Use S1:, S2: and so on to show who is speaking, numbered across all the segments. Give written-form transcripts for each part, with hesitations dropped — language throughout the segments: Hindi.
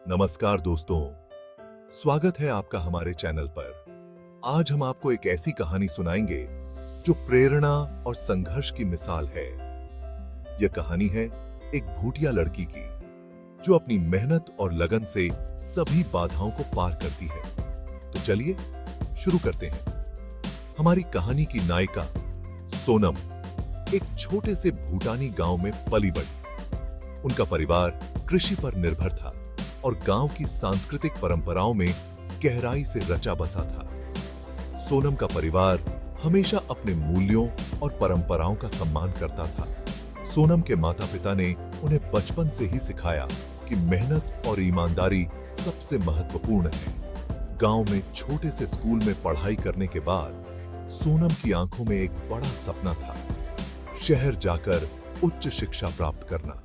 S1: नमस्कार दोस्तों, स्वागत है आपका हमारे चैनल पर। आज हम आपको एक ऐसी कहानी सुनाएंगे जो प्रेरणा और संघर्ष की मिसाल है। यह कहानी है एक भूटिया लड़की की जो अपनी मेहनत और लगन से सभी बाधाओं को पार करती है। तो चलिए शुरू करते हैं। हमारी कहानी की नायिका सोनम एक छोटे से भूटानी गांव में पली बढ़ी। उनका परिवार कृषि पर निर्भर था और गांव की सांस्कृतिक परंपराओं में गहराई से रचा बसा था। सोनम का परिवार हमेशा अपने मूल्यों और परंपराओं का सम्मान करता था। सोनम के माता-पिता ने उन्हें बचपन से ही सिखाया कि मेहनत और ईमानदारी सबसे महत्वपूर्ण है। गांव में छोटे से स्कूल में पढ़ाई करने के बाद सोनम की आंखों में एक बड़ा सपना था, शहर जाकर उच्च शिक्षा प्राप्त करना।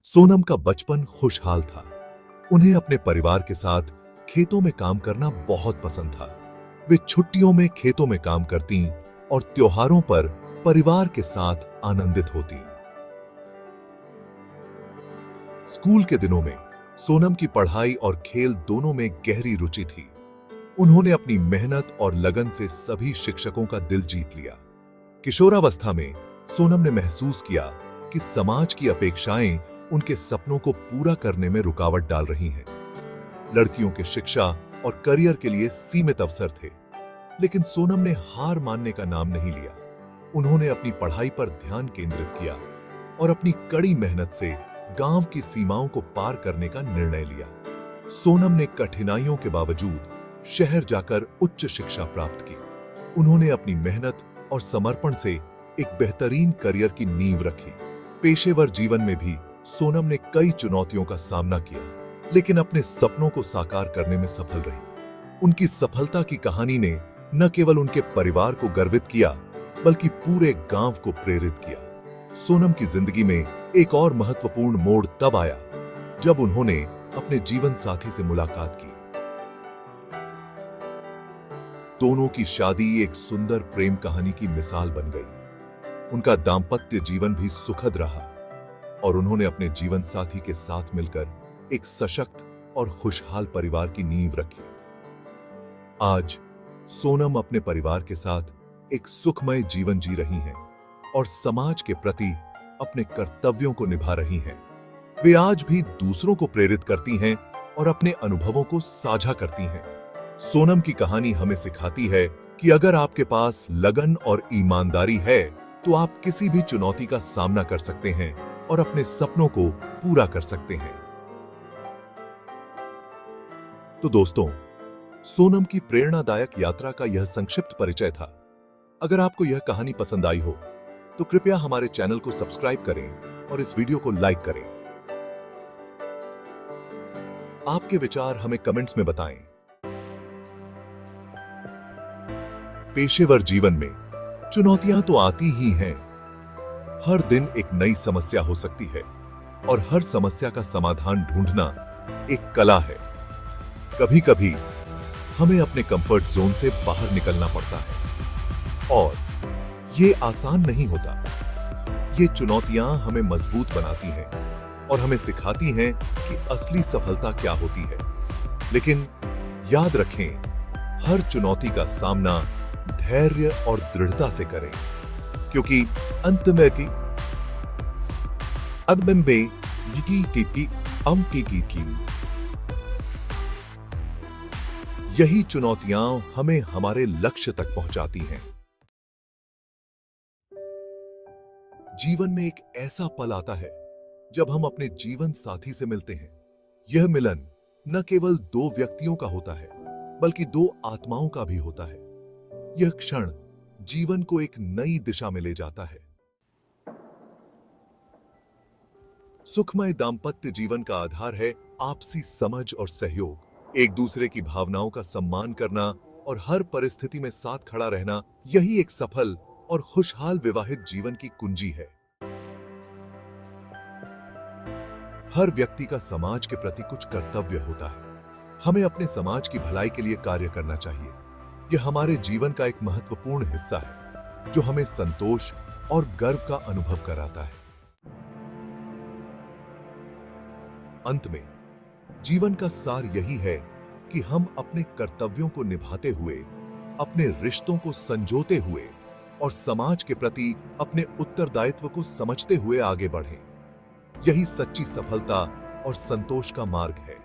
S1: सोनम का बचपन खुशहाल था। उन्हें अपने परिवार के साथ खेतों में काम करना बहुत पसंद था। वे छुट्टियों में खेतों में काम करती और त्योहारों पर परिवार के साथ आनंदित होती। स्कूल के दिनों में सोनम की पढ़ाई और खेल दोनों में गहरी रुचि थी। उन्होंने अपनी मेहनत और लगन से सभी शिक्षकों का दिल जीत लिया। किशोरावस्था में सोनम ने महसूस किया कि समाज की अपेक्षाएं उनके सपनों को पूरा करने में रुकावट डाल रही हैं। लड़कियों के शिक्षा और करियर के लिए सीमित अवसर थे, लेकिन सोनम ने हार मानने का नाम नहीं लिया। उन्होंने अपनी पढ़ाई पर ध्यान केंद्रित किया और अपनी कड़ी मेहनत से गांव की सीमाओं को पार करने का निर्णय लिया। सोनम ने कठिनाइयों के बावजूद शहर जाकर उच्च शिक्षा प्राप्त की। उन्होंने अपनी मेहनत और समर्पण से एक बेहतरीन करियर की नींव रखी। पेशेवर जीवन में भी सोनम ने कई चुनौतियों का सामना किया, लेकिन अपने सपनों को साकार करने में सफल रही। उनकी सफलता की कहानी ने न केवल उनके परिवार को गर्वित किया, बल्कि पूरे गांव को प्रेरित किया। सोनम की जिंदगी में एक और महत्वपूर्ण मोड़ तब आया जब उन्होंने अपने जीवन साथी से मुलाकात की। दोनों की शादी एक सुंदर प्रेम कहानी की मिसाल बन गई। उनका दांपत्य जीवन भी सुखद रहा और उन्होंने अपने जीवन साथी के साथ मिलकर एक सशक्त और खुशहाल परिवार की नींव रखी। आज सोनम अपने परिवार के साथ एक सुखमय जीवन जी रही हैं और समाज के प्रति अपने कर्तव्यों को निभा रही हैं। वे आज भी दूसरों को प्रेरित करती हैं और अपने अनुभवों को साझा करती हैं। सोनम की कहानी हमें सिखाती है कि अगर आपके पास लगन और ईमानदारी है, तो आप किसी भी चुनौती का सामना कर सकते हैं और अपने सपनों को पूरा कर सकते हैं। तो दोस्तों, सोनम की प्रेरणादायक यात्रा का यह संक्षिप्त परिचय था। अगर आपको यह कहानी पसंद आई हो, तो कृपया हमारे चैनल को सब्सक्राइब करें और इस वीडियो को लाइक करें। आपके विचार हमें कमेंट्स में बताएं। पेशेवर जीवन में चुनौतियां तो आती ही हैं। हर दिन एक नई समस्या हो सकती है और हर समस्या का समाधान ढूंढना एक कला है। कभी-कभी हमें अपने कंफर्ट जोन से बाहर निकलना पड़ता है और ये आसान नहीं होता। ये चुनौतियां हमें मजबूत बनाती हैं और हमें सिखाती हैं कि असली सफलता क्या होती है। लेकिन याद रखें, हर चुनौती का सामना धैर्य और दृढ़ता से करें, क्योंकि अंत में यही चुनौतियां हमें हमारे लक्ष्य तक पहुंचाती हैं। जीवन में एक ऐसा पल आता है जब हम अपने जीवन साथी से मिलते हैं। यह मिलन न केवल दो व्यक्तियों का होता है, बल्कि दो आत्माओं का भी होता है। यह क्षण जीवन को एक नई दिशा में ले जाता है। सुखमय दांपत्य जीवन का आधार है आपसी समझ और सहयोग। एक दूसरे की भावनाओं का सम्मान करना और हर परिस्थिति में साथ खड़ा रहना, यही एक सफल और खुशहाल विवाहित जीवन की कुंजी है। हर व्यक्ति का समाज के प्रति कुछ कर्तव्य होता है। हमें अपने समाज की भलाई के लिए कार्य करना चाहिए। यह हमारे जीवन का एक महत्वपूर्ण हिस्सा है जो हमें संतोष और गर्व का अनुभव कराता है। अंत में जीवन का सार यही है कि हम अपने कर्तव्यों को निभाते हुए, अपने रिश्तों को संजोते हुए और समाज के प्रति अपने उत्तरदायित्व को समझते हुए आगे बढ़ें। यही सच्ची सफलता और संतोष का मार्ग है।